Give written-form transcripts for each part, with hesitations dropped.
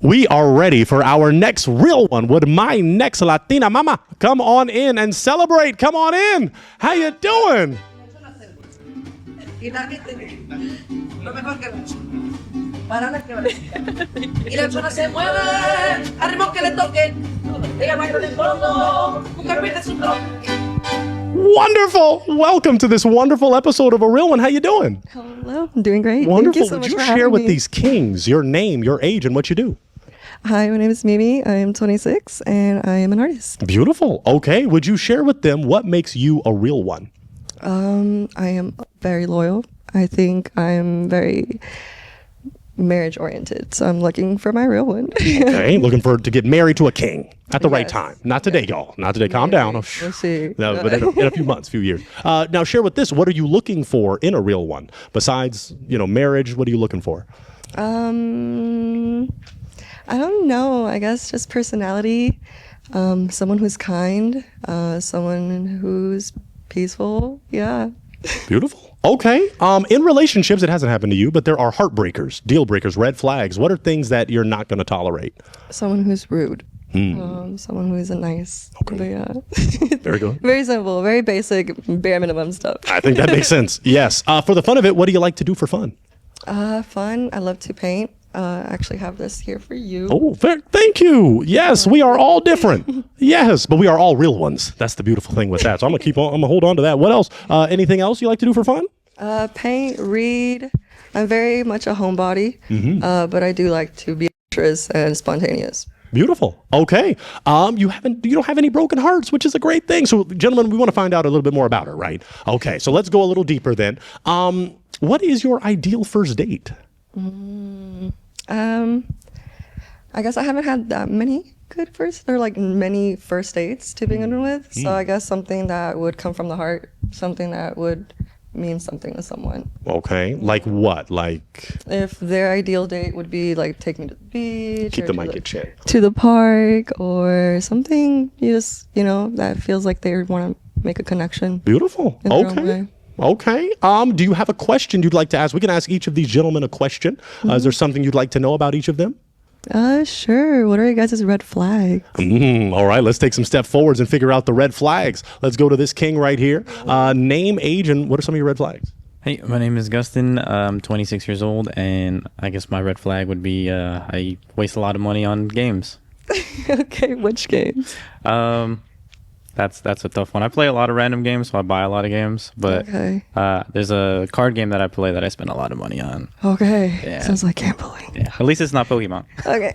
We are ready for our next real one with my next Latina mama. Come on in and celebrate. Come on in. How you doing? Wonderful. Welcome to this wonderful episode of A Real One. How you doing? Hello, I'm doing great. Wonderful. Thank you so Would much you for share having with me. these kings your name, your age, and what you do? Hi, my name is Mimi. I am 26 and I am an artist. Beautiful. Okay. Would you share with them what makes you a real one? I am very loyal. I think I'm very marriage oriented, so I'm looking for my real one. Okay. Looking for to get married to a king at the right Yes. time. Not today, y'all. Not today. Calm down. We'll see. No, but in a few months, few years. Now, share with this. What are you looking for in a real one? Besides, marriage, what are you looking for? I don't know. I guess just personality. Someone who's kind. Someone who's peaceful. Yeah. Beautiful. Okay. In relationships, it hasn't happened to you, but there are heartbreakers, deal breakers, red flags. What are things that you're not going to tolerate? Someone who's rude. Someone who isn't nice. Okay. But yeah. Very good. Very simple, very basic, bare minimum stuff. I think that makes sense. Yes. For the fun of it, what do you like to do for fun? Fun. I love to paint. I actually have this here for you. Oh, thank you. Yes, we are all different. Yes, but we are all real ones. That's the beautiful thing with that. So I'm gonna hold on to that. What else? Anything else you like to do for fun? Paint, read. I'm very much a homebody, but I do like to be adventurous and spontaneous. Beautiful. Okay. You don't have any broken hearts, which is a great thing. So, gentlemen, we want to find out a little bit more about her, right? Okay. So let's go a little deeper then. What is your ideal first date? I guess I haven't had that many good many first dates to begin with. So I guess something that would come from the heart, something that would mean something to someone. Okay. Like what? Like If their ideal date would be like take me to the beach, keep or the mic in check. to the park, or something that feels like they want to make a connection. Beautiful. In their own Okay. way. Okay. Do you have a question you'd like to ask? We can ask each of these gentlemen a question. Is there something you'd like to know about each of them? Sure. What are you guys' red flags? All right. Let's take some step forwards and figure out the red flags. Let's go to this king right here. Name, age, and what are some of your red flags? Hey, my name is Gustin. I'm 26 years old, and I guess my red flag would be I waste a lot of money on games. Okay, which games? That's a tough one. I play a lot of random games, so I buy a lot of games. But Okay. there's a card game that I play that I spend a lot of money on. Okay. Yeah. Sounds like gambling. Yeah, at least it's not Pokemon. Okay.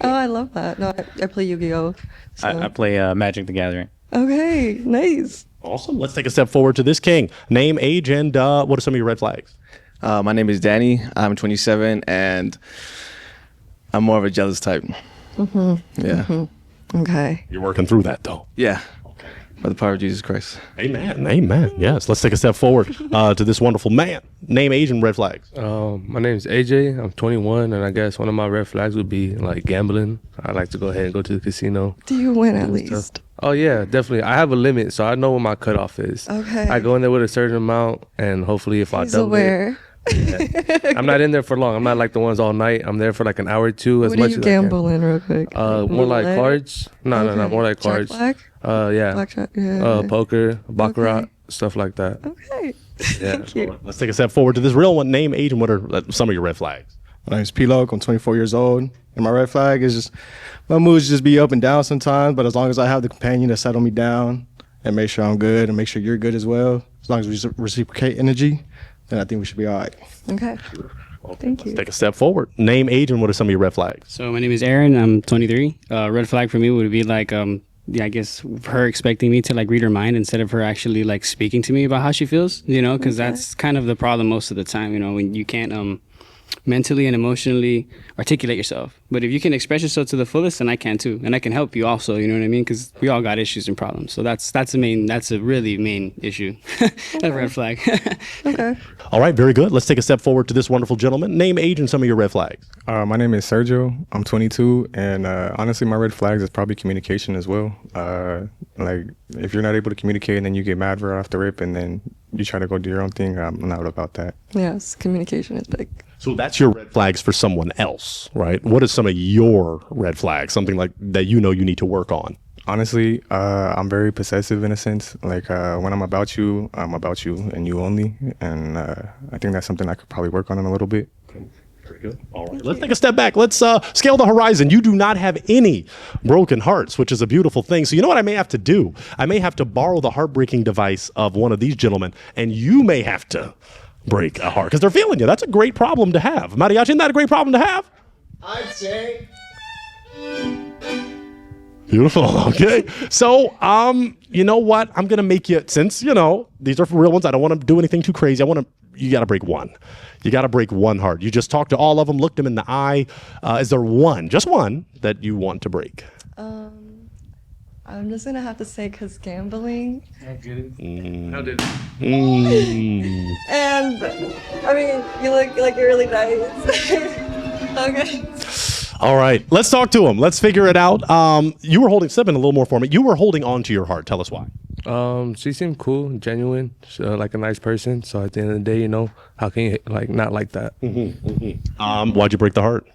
Oh, I love that. No, I play Yu-Gi-Oh. So. I play Magic the Gathering. Okay, nice. Awesome. Let's take a step forward to this king. Name, age, and what are some of your red flags? My name is Danny. I'm 27, and I'm more of a jealous type. Yeah. Okay. You're working through that, though. Yeah. By the power of Jesus Christ. Amen. Amen. Yes. Let's take a step forward to this wonderful man. Name, age, and red flags. My name is AJ. I'm 21, and I guess one of my red flags would be like gambling. I like to go ahead and go to the casino. Do you win at It's tough. least? Oh yeah, definitely. I have a limit, so I know what my cutoff is. Okay. I go in there with a certain amount, and hopefully, if I He's double aware. I'm not in there for long. I'm not like the ones all night. I'm there for like an hour or two, as What do much you as gamble in real quick? I can. More like Roulette? cards. No, Okay. more like Jack cards. Black? Yeah. Blackjack? Yeah. Poker, baccarat, Okay. stuff like that. Okay. Yeah. Thank you. Let's take a step forward to this real one. Name, age, and what are some of your red flags? My name's P-Loc. I'm 24 years old. And my red flag is just, my moods just be up and down sometimes, but as long as I have the companion to settle me down and make sure I'm good and make sure you're good as well, as long as we reciprocate energy, then I think we should be all right. Okay. Thank you. Take a step forward. Name, age, and what are some of your red flags? So my name is Aaron. I'm 23. Red flag for me would be like, I guess her expecting me to like read her mind instead of her actually like speaking to me about how she feels, because that's kind of the problem most of the time, when you can't mentally and emotionally articulate yourself. But if you can express yourself to the fullest, then I can too. And I can help you also, you know what I mean? Because we all got issues and problems. So that's a really main issue. A red flag. Okay. All right, very good. Let's take a step forward to this wonderful gentleman. Name, age, and some of your red flags. My name is Sergio. I'm 22, and honestly, my red flags is probably communication as well. Like, if you're not able to communicate and then you get mad right off the rip and then you try to go do your own thing, I'm not about that. Yes, communication is big. So that's your red flags for someone else, right? What is some of your red flags? Something like that you know you need to work on? Honestly, I'm very possessive in a sense. Like when I'm about you and you only. And I think that's something I could probably work on in a little bit. Very good. All right. Let's take a step back. Let's scale the horizon. You do not have any broken hearts, which is a beautiful thing. So you know what I may have to do? I may have to borrow the heartbreaking device of one of these gentlemen, and you may have to break a heart because they're feeling you. That's a great problem to have. Mariachi, isn't that a great problem to have? I'd say. Beautiful. Okay. So, you know what? I'm going to make you, since, you know, these are real ones. I don't want to do anything too crazy. You got to break one. You got to break one heart. You just talked to all of them, looked them in the eye. Is there one, just one, that you want to break? I'm just gonna have to say because gambling. How did it? And I mean, you look like you're really nice. Okay. All right. Let's talk to him. Let's figure it out. You were holding, step in a little more for me. You were holding on to your heart. Tell us why. She seemed cool, genuine, like a nice person. So at the end of the day, you know, how can you like not like that? Why'd you break the heart?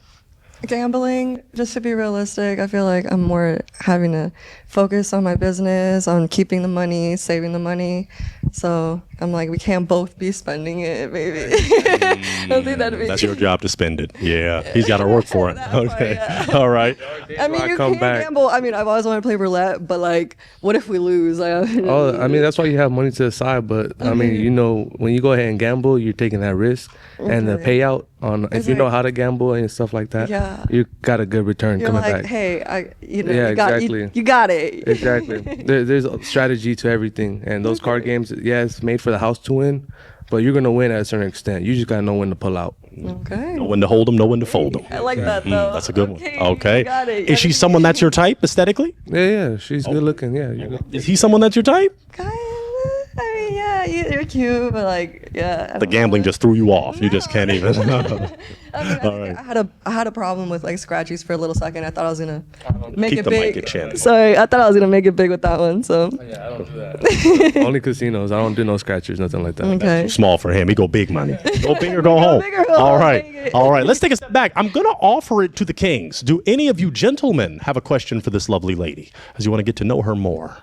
Gambling, just to be realistic, I feel like I'm more having to focus on my business, on keeping the money, saving the money. So I'm like, we can't both be spending it, maybe. I don't think that'd be. That's your job to spend it. Yeah. He's got to work for it. Okay. All right. I mean, you can gamble. I mean, I've always wanted to play roulette, but like, what if we lose? I mean, that's why you have money to the side. But I mean, you know, when you go ahead and gamble, you're taking that risk, and the payout on if you know how to gamble and stuff like that, you got a good return you're coming like, back. Hey, you exactly. You got it. Exactly. There's a strategy to everything, and those card games, it's made for the house to win, but you're gonna win at a certain extent. You just gotta know when to pull out. Okay. Know when to hold them, know when to fold them. I like that though. That's a good one. Okay. You got it. Is she someone that's your type aesthetically? Yeah, she's good looking. Yeah. Is he someone that's your type? I mean, yeah, you're cute, but like, yeah. The gambling just threw you off. You just can't even. All right. I had a problem with like scratchies for a little second. I thought I was gonna make Keep it the big. mic at chin. Sorry, I thought I was gonna make it big with that one. So. Yeah, I don't do that. Only casinos. I don't do no scratchers, nothing like that. Okay. Small for him. He go big money. Go big or go home. big or go All home. right. All right. Let's take a step back. I'm going to offer it to the kings. Do any of you gentlemen have a question for this lovely lady as you want to get to know her more?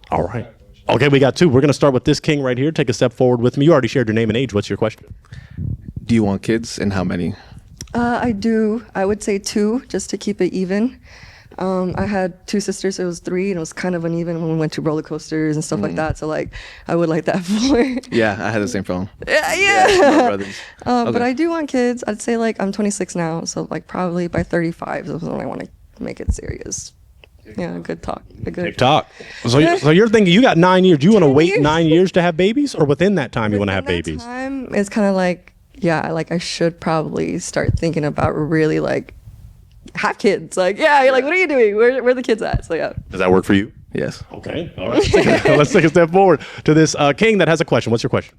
All right. Okay, we got two. We're going to start with this king right here. Take a step forward with me. You already shared your name and age. What's your question? Do you want kids and how many? I do. I would say 2, just to keep it even. I had 2 sisters, so it was 3, and it was kind of uneven when we went to roller coasters and stuff like that. So like, I would like that 4. Yeah, I had the same problem. Yeah. My brothers. But I do want kids. I'd say like I'm 26 now, so like probably by 35 is when I want to make it serious. Yeah, good talk. Big talk. So you're thinking you got 9 years. Do you want to wait 9 years to have babies, or within that time you want to have babies? Time is kind of like, yeah, like I should probably start thinking about really like have kids. Like, yeah, you're like, what are you doing? Where are the kids at? So yeah. Does that work for you? Yes. Okay. All right. Let's take a step forward to this king that has a question. What's your question?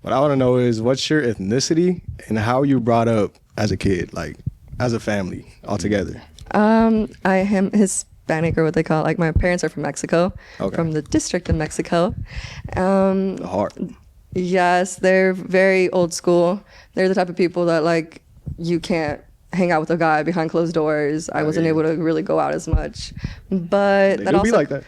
What I want to know is what's your ethnicity and how you brought up as a kid, like as a family altogether. I am Hispanic, or what they call it. Like my parents are from Mexico, Okay. from the District of Mexico. The heart. Yes, they're very old school. They're the type of people that like you can't hang out with a guy behind closed doors. I wasn't able to really go out as much, but They that do also be like that.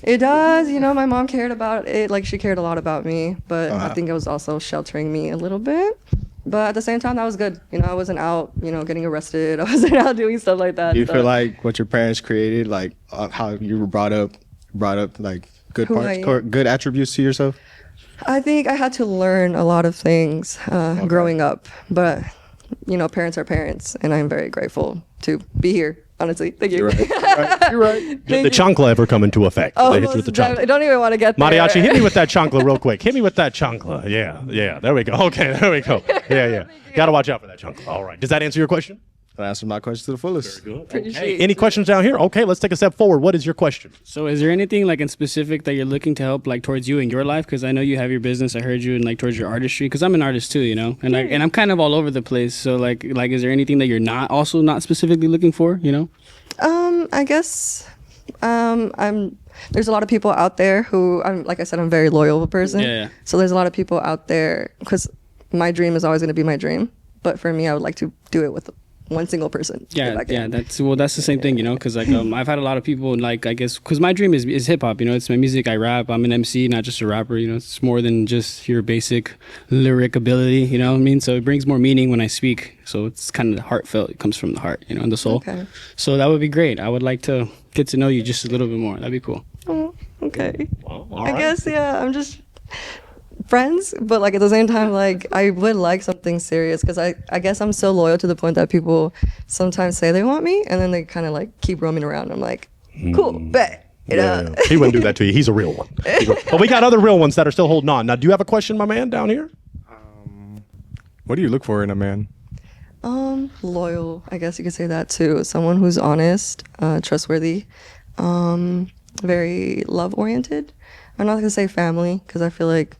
it does. You know, my mom cared about it. Like she cared a lot about me, but I think it was also sheltering me a little bit. But at the same time, that was good. You know, I wasn't out, getting arrested. I wasn't out doing stuff like that. Do you so. feel like what your parents created, like how you were brought up like good Who parts, I am. good attributes to yourself? I think I had to learn a lot of things growing up, but parents are parents, and I'm very grateful to be here. Honestly, thank you. You're right. You're right. Did the chancla ever come into effect? Oh, They hit you with the chancla. I don't even want to get there. Mariachi, hit me with that chancla real quick. Hit me with that chancla. Yeah. There we go. Okay, there we go. Yeah. Got to watch out for that chancla. All right. Does that answer your question? I answered my question to the fullest. Appreciate Any questions down here? Okay, let's take a step forward. What is your question? So is there anything like in specific that you're looking to help like towards you in your life? Because I know you have your business. I heard you and like towards your artistry. Because I'm an artist too, and I'm kind of all over the place. So like is there anything that you're not specifically looking for? I guess there's a lot of people out there who like I said, I'm a very loyal person. Yeah. So there's a lot of people out there because my dream is always going to be my dream. But for me, I would like to do it with one single person. Yeah, that's the same thing, you know, because like I've had a lot of people, like, I guess because my dream is hip hop, you know, it's my music, I rap, I'm an MC, not just a rapper, you know, it's more than just your basic lyric ability, you know what I mean? So it brings more meaning when I speak, so it's kind of heartfelt, it comes from the heart, you know, and the soul. Okay. So that would be great. I would like to get to know you just a little bit more. That'd be cool. Oh, okay. Well, I guess, yeah, I'm just friends, but like at the same time, like I would like something serious, because I guess I'm so loyal to the point that people sometimes say they want me and then they kind of like keep roaming around. I'm like, cool, bet. You know? He wouldn't do that to you. He's a real one. But we got other real ones that are still holding on. Now, do you have a question, my man, down here? What do you look for in a man? Loyal, I guess you could say that too. Someone who's honest, trustworthy, very love oriented. I'm not gonna say family, because I feel like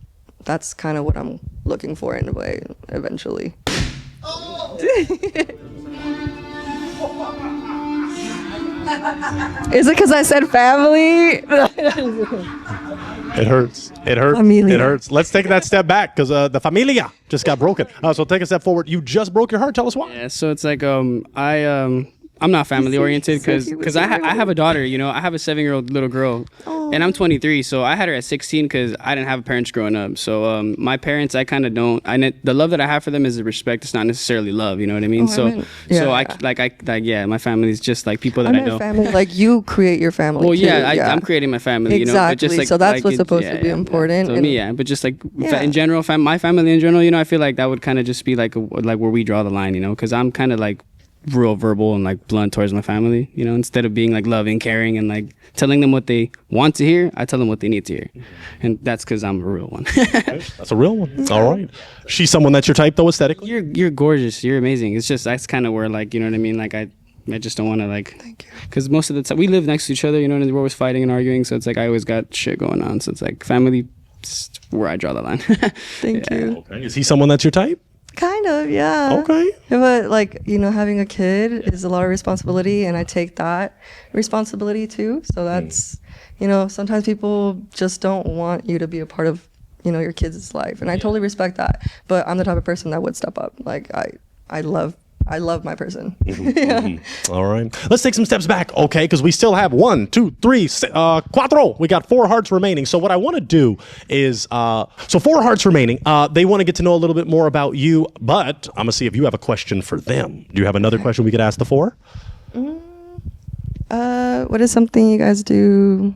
that's kind of what I'm looking for in a way eventually. Is it because I said family? It hurts. It hurts. Familia. It hurts. Let's take that step back, because the familia just got broken. So take a step forward. You just broke your heart. Tell us why. Yeah, so it's like I'm not family oriented because I have a daughter, you know, I have a 7-year-old little girl, and I'm 23, so I had her at 16 because I didn't have parents growing up. So my parents, I kind of don't. The love that I have for them is the respect. It's not necessarily love. You know what I mean? My family is just like people that I know. Family, like you create your family. Well, too. I'm creating my family. Exactly. You know, but just like, so that's like what's supposed to be important. So but just like in general, my family in general, you know, I feel like that would kind of just be like where we draw the line, you know, because I'm kind of like real verbal and like blunt towards my family, you know, instead of being like loving, caring, and like telling them what they want to hear, I tell them what they need to hear. And that's because I'm a real one. That's a real one. All right. She's someone that's your type though, aesthetically? You're gorgeous. You're amazing. It's just, that's kind of where, like, you know what I mean? Like I just don't want to, like, because most of the time we live next to each other, you know, and we're always fighting and arguing. So it's like, I always got shit going on. So it's like family, where I draw the line. Thank you. Okay. Is he someone that's your type? Kind of, yeah. Okay. But like, you know, having a kid is a lot of responsibility, and I take that responsibility too. So that's, you know, sometimes people just don't want you to be a part of, you know, your kid's life, and I totally respect that. But I'm the type of person that would step up. Like I love my person. All right. Let's take some steps back, okay? Because we still have 1, 2, 3, cuatro. We got 4 hearts remaining. So what I want to do is, 4 hearts remaining. They want to get to know a little bit more about you, but I'm going to see if you have a question for them. Do you have another question we could ask the 4? What is something you guys do?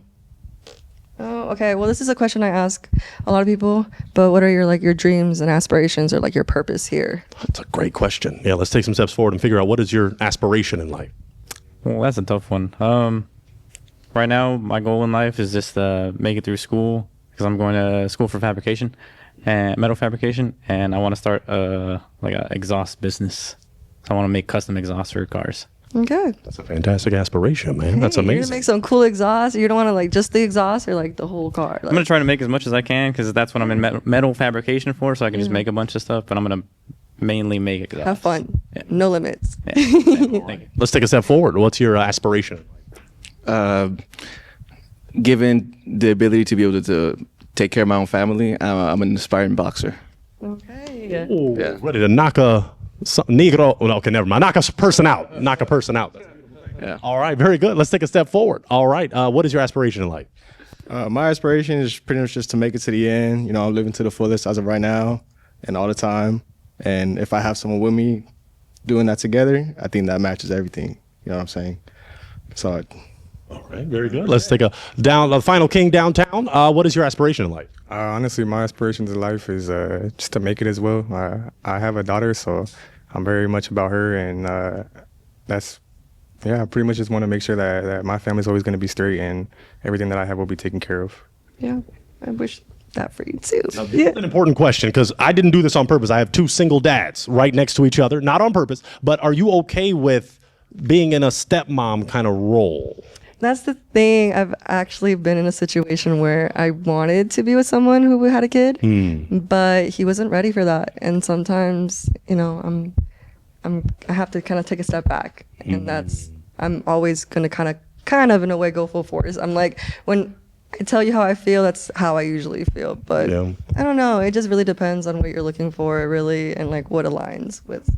Oh, okay. Well, this is a question I ask a lot of people, but what are your dreams and aspirations, or like your purpose here? That's a great question. Yeah, let's take some steps forward and figure out what is your aspiration in life. Well, that's a tough one. Right now, my goal in life is just to make it through school, because I'm going to school for fabrication and metal fabrication, and I want to start like a exhaust business. So I want to make custom exhausts for cars. Okay. That's a fantastic aspiration, man. That's You're amazing. gonna make some cool exhaust. You don't want to like just the exhaust, or like the whole car. Like, I'm going to try to make as much as I can, because that's what I'm in metal fabrication for, so I can just make a bunch of stuff, but I'm going to mainly make exhausts. have fun. Yeah. No limits. Yeah, exactly. Thank you. Let's take a step forward. What's your aspiration? Given the ability to be able to take care of my own family, I'm an aspiring boxer. Okay. Ooh, ready to knock a negro. Oh, okay, never mind. Knock a person out. Knock a person out. Yeah. All right, very good. Let's take a step forward. All right. What is your aspiration in life? My aspiration is pretty much just to make it to the end. You know, I'm living to the fullest as of right now and all the time. And if I have someone with me doing that together, I think that matches everything. You know what I'm saying? So. All right, very good. Let's take a final king downtown. What is your aspiration in life? Honestly, my aspirations in life is just to make it as well. I have a daughter, so I'm very much about her, and I pretty much just want to make sure that my family's always going to be straight, and everything that I have will be taken care of. Yeah, I wish that for you too. Now, this is an important question, because I didn't do this on purpose. I have 2 single dads right next to each other, not on purpose. But are you okay with being in a stepmom kind of role? That's the thing. I've actually been in a situation where I wanted to be with someone who had a kid, but he wasn't ready for that. And sometimes, you know, I have to kind of take a step back, and I'm always gonna kind of in a way go full force. I'm like, when I tell you how I feel, that's how I usually feel. But I don't know. It just really depends on what you're looking for, really, and like what aligns with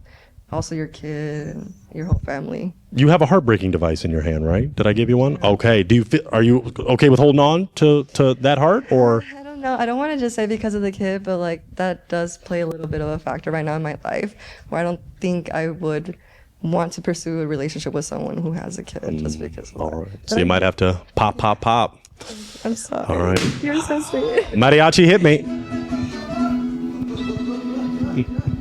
also your kid and your whole family. You have a heartbreaking device in your hand, right? Did I give you one? Okay. Are you okay with holding on to that heart, or? I don't know. I don't want to just say because of the kid, but like that does play a little bit of a factor right now in my life, where I don't think I would want to pursue a relationship with someone who has a kid just because of that. All right. So you might have to pop. I'm sorry. All right. You're so sweet. Mariachi, hit me.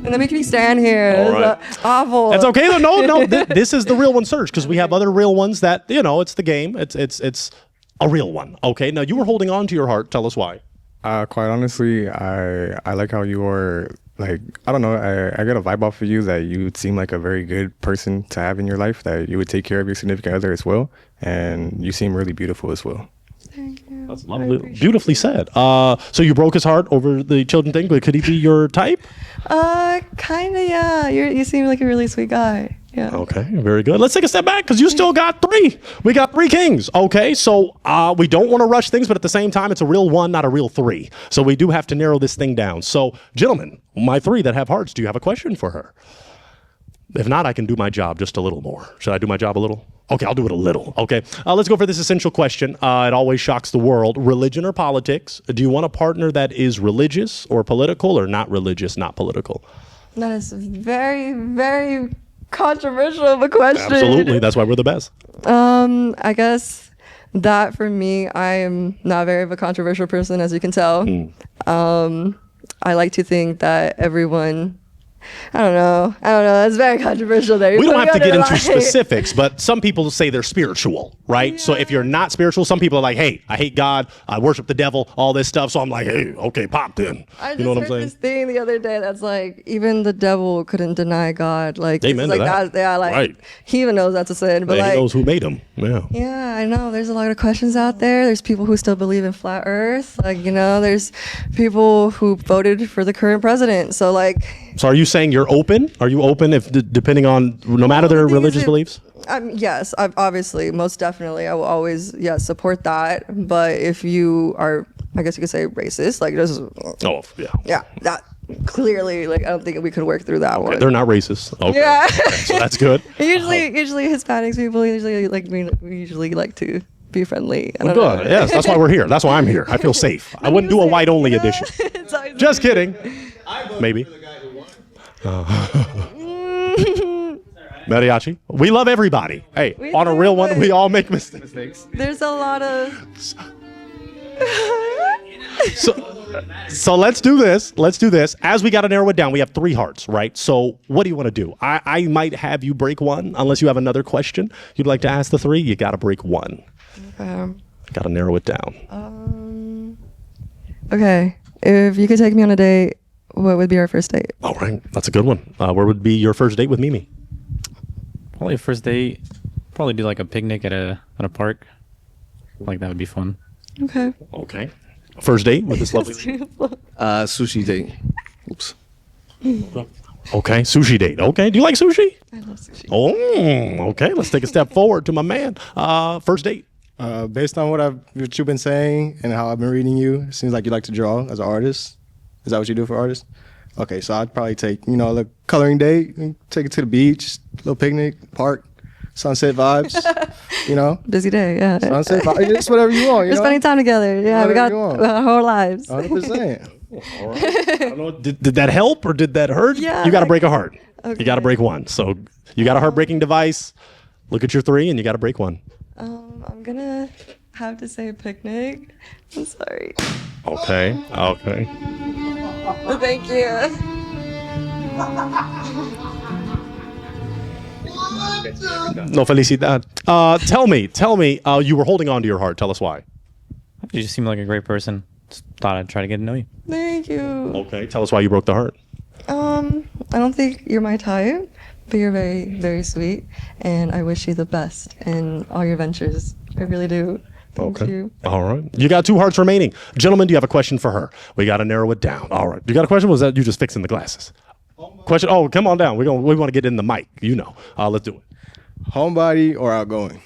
And then we can stand here. All right. It's awful. That's okay. No. This is the real one search, because we have other real ones that, it's the game. It's a real one. Okay. Now you were holding on to your heart. Tell us why. Quite honestly, I like how you are, like, I don't know, I get a vibe off of you that you would seem like a very good person to have in your life, that you would take care of your significant other as well, and you seem really beautiful as well. Thank you. That's lovely. Beautifully said. So you broke his heart over the children thing, but could he be your type? Kind of, yeah. You seem like a really sweet guy. Yeah. Okay, very good. Let's take a step back, because you still got 3. We got 3 kings. Okay, so we don't want to rush things, but at the same time, it's a real 1, not a real 3. So we do have to narrow this thing down. So, gentlemen, my 3 that have hearts, do you have a question for her? If not, I can do my job just a little more. Should I do my job a little? Okay, I'll do it a little. Okay, let's go for this essential question. It always shocks the world. Religion or politics? Do you want a partner that is religious or political, or not religious, not political? That is very, very controversial of a question. Absolutely. That's why we're the best. I guess that for me, I am not very of a controversial person, as you can tell. I like to think that everyone, I don't know. It's very controversial there. We don't have to get into specifics, but some people say they're spiritual, right? Yeah. So if you're not spiritual, some people are like, hey, I hate God, I worship the devil, all this stuff. So I'm like, hey, okay, pop then. I just heard this thing the other day that's like, even the devil couldn't deny God. Like, amen like to that. Yeah, like right. He even knows that's a sin. But like, he knows who made him. Yeah. Yeah, I know. There's a lot of questions out there. There's people who still believe in flat Earth. Like, there's people who voted for the current president. So like. So are you saying you're open? Are you open if depending on no matter their religious beliefs? Yes, obviously, most definitely. I will always support that. But if you are, I guess you could say racist, like just that clearly, like I don't think we could work through that one. They're not racist. Okay. Yeah. Okay, so that's good. Usually Hispanics people usually we usually like to be friendly. Good. Yes, that's why we're here. That's why I'm here. I feel safe. I wouldn't do a white only edition. Just kidding. Maybe. Mariachi, we love everybody. Hey, on a real one, we all make mistakes. There's a lot of. So let's do this. As we got to narrow it down, we have 3 hearts, right? So what do you want to do? I might have you break 1, unless you have another question you'd like to ask the 3. You got to break 1. Okay. Got to narrow it down. Okay. If you could take me on a date, what would be our first date? All right. That's a good one. Where would be your first date with Mimi? Probably a first date. Probably do like a picnic at a park. Like that would be fun. Okay. Okay. First date with this lovely Sushi date. Oops. Okay. Sushi date. Okay. Do you like sushi? I love sushi. Oh, okay. Let's take a step forward to my man. First date. Based on what you've been saying and how I've been reading you, it seems like you like to draw as an artist. Is that what you do for artists? Okay, so I'd probably take, a coloring date, take it to the beach, little picnic, park, sunset vibes, Busy day, yeah. Sunset vibes, it's whatever you want, We're spending time together. Yeah, we got our whole lives. 100%. All right. I don't know, did that help or did that hurt? Yeah. You got to break a heart. Okay. You got to break 1. So you got a heartbreaking device. Look at your 3 and you got to break 1. I'm going to have to say picnic. I'm sorry. Okay. Thank you. No felicidad. Tell me, you were holding on to your heart. Tell us why. You just seem like a great person. Just thought I'd try to get to know you. Thank you. Okay. Tell us why you broke the heart. I don't think you're my type, but you're very, very sweet, and I wish you the best in all your ventures. I really do. Thank you. All right. You got 2 hearts remaining. Gentlemen, do you have a question for her? We got to narrow it down. All right. You got a question? Was that you just fixing the glasses? Question? Oh, come on down. We want to get in the mic. Let's do it. Homebody or outgoing?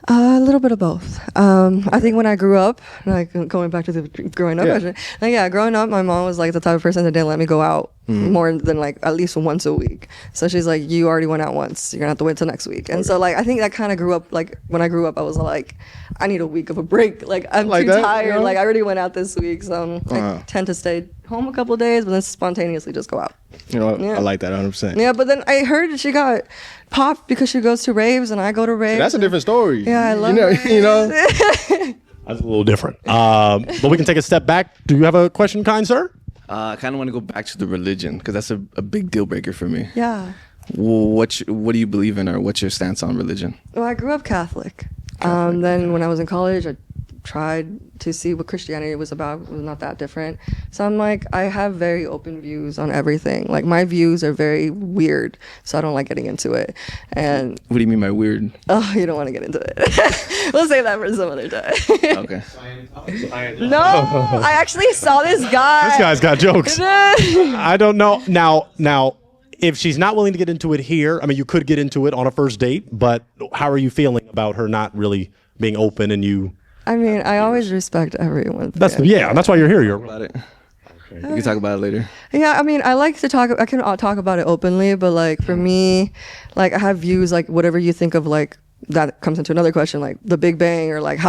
A little bit of both. I think when I grew up, like going back to the growing up question, like, yeah, growing up, my mom was like the type of person that didn't let me go out more than like at least once a week. So she's like, you already went out once, you're gonna have to wait till next week. And so like I think that kind of grew up, like when I grew up, I was like, I need a week of a break. Like I'm Like too that, tired. you know? Like I already went out this week, so I tend to stay home a couple of days, but then spontaneously just go out. You know, Yeah. I like that 100%. Yeah, but then I heard she got popped because she goes to raves and I go to raves. That's a different story. Yeah, I love raves. You know. That's a little different. But we can take a step back. Do you have a question, kind sir? I kind of want to go back to the religion because that's a big deal breaker for me. Yeah. What do you believe in, or what's your stance on religion? Well, I grew up Catholic. Then when I was in college, I tried to see what Christianity was about. It was not that different. So I'm like, I have very open views on everything. Like my views are very weird, so I don't like getting into it. And What do you mean by weird? oh, you don't want to get into it. We'll save that for some other time. Okay. No, I actually saw this guy. This guy's got jokes. I don't know. Now, if she's not willing to get into it here, I mean, you could get into it on a first date, but how are you feeling about her not really being open and you? I mean, I always respect everyone. That's that's why you're here. You're About it. We can talk about it later. Yeah, I mean, I like to talk. I can talk about it openly, but like for me, like I have views. Like whatever you think of, like that comes into another question, like the Big Bang, or like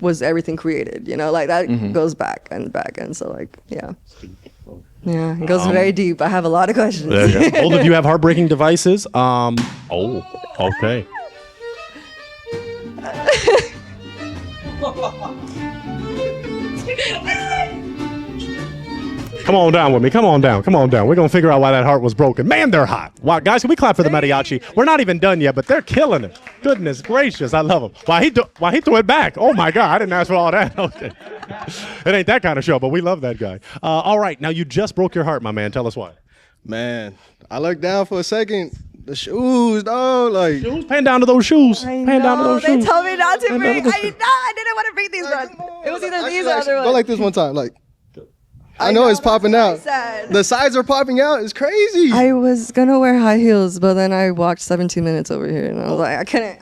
was everything created? You know, like that goes back, and so like yeah, it goes very deep. I have a lot of questions. there you go. Both of you have heartbreaking devices. Okay. Come on down with me. Come on down. We're going to figure out why that heart was broken. Man, they're hot. Wow, guys, can we clap for the mariachi? We're not even done yet, but they're killing it. Goodness gracious, I love them. Why he threw it back? Oh, my God, I didn't ask for all that. Okay. It ain't that kind of show, but we love that guy. All right, now you just broke your heart, my man. Tell us why. Man, I looked down for a second. The shoes, dog, like. Shoes? Pan down to those shoes. I Pan down to know, those they shoes. told me not to Pan bring. down I to those didn't want to bring these ones. It was either these or the other Go ones. like this one time, like. I know, know it's that's popping what I out. said. The sides are popping out. It's crazy. I was gonna wear high heels, but then I walked 17 minutes over here, and I was like, I couldn't.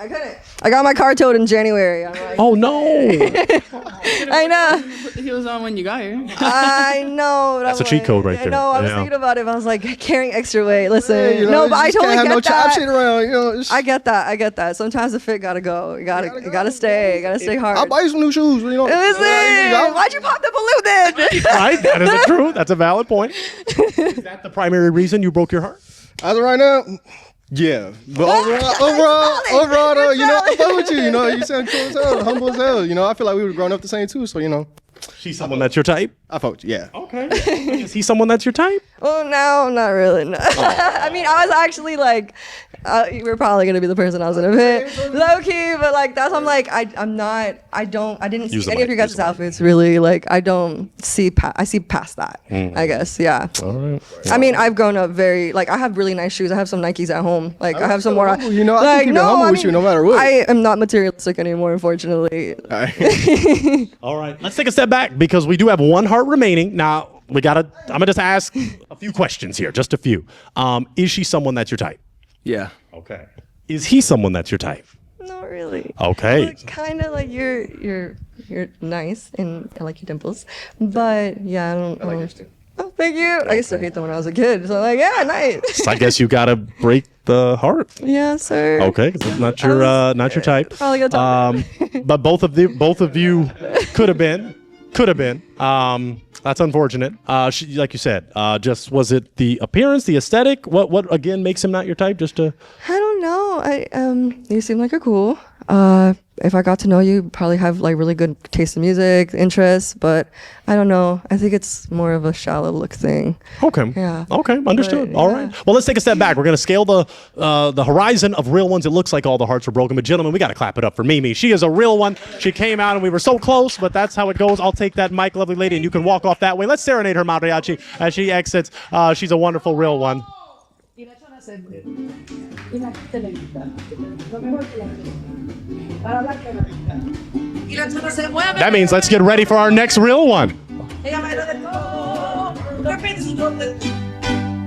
I got my car towed in January. I'm like, Oh, no. I know. Put the heels on when you got here. I know. but That's I'm a cheat like- code right there. I know. I was Yeah. thinking about it. But I was like, carrying extra weight. Listen, Hey, you know, no, you but I just totally can't have get no that. chop shit around. You know, it's- I get that. Sometimes the fit gotta go. You gotta stay. You gotta stay hard. I'll buy you some new shoes. You know. Listen, why'd you pop the balloon then? Right? That is true. That's a valid point. Is that the primary reason you broke your heart? As of right now, yeah. But overall, though, you know, I fuck with you. You know, you sound cool as hell, humble as hell. You know, I feel like we were growing up the same too. So you know, She's someone that's your type? I fuck with you. Yeah. Okay. Is he someone that's your type? Oh, no, not really. No. I mean, I was actually like, you were probably gonna be the person I was gonna pick, low key. But like that's I'm like I didn't Use see the any of mic, your use guys' the mic. outfits really. Like I don't see I see past that. I guess yeah. All right. I mean, I've grown up very like I have really nice shoes. I have some Nikes at home. Like I have some more. humble. You know, I can like keep it humble with you no matter what. I am not materialistic anymore, unfortunately. All right. All right. Let's take a step back because we do have one heart remaining. Now, I'm going to just ask a few questions here, just a few. Is she someone that's your type? Yeah. Okay. Is he someone that's your type? Not really. Okay. Kind of like you're nice and I like your dimples, but yeah, I don't. I like yours too. Oh, thank you. I used to hate them when I was a kid, so like yeah, nice. So I guess you got to break the heart. Yeah, sir. Okay, 'cause it's not your type. Probably gonna talk But both of you could have been. That's unfortunate. Like you said, just was it the appearance, the aesthetic? What again makes him not your type? Just to I don't know. You seem like you're cool. If I got to know you, you'd probably have like really good taste in music, interests, but I don't know. I think it's more of a shallow look thing. Okay. Yeah. Okay. Understood. But, All yeah. right. Well, let's take a step back. We're going to scale the horizon of real ones. It looks like all the hearts are broken, but gentlemen, we got to clap it up for Mimi. She is a real one. She came out and we were so close, but that's how it goes. I'll take that mic, lovely lady, and you can walk off that way. Let's serenade her mariachi as she exits. She's a wonderful real one. That means let's get ready for our next real one. Ella me lo dejó, un cafecito.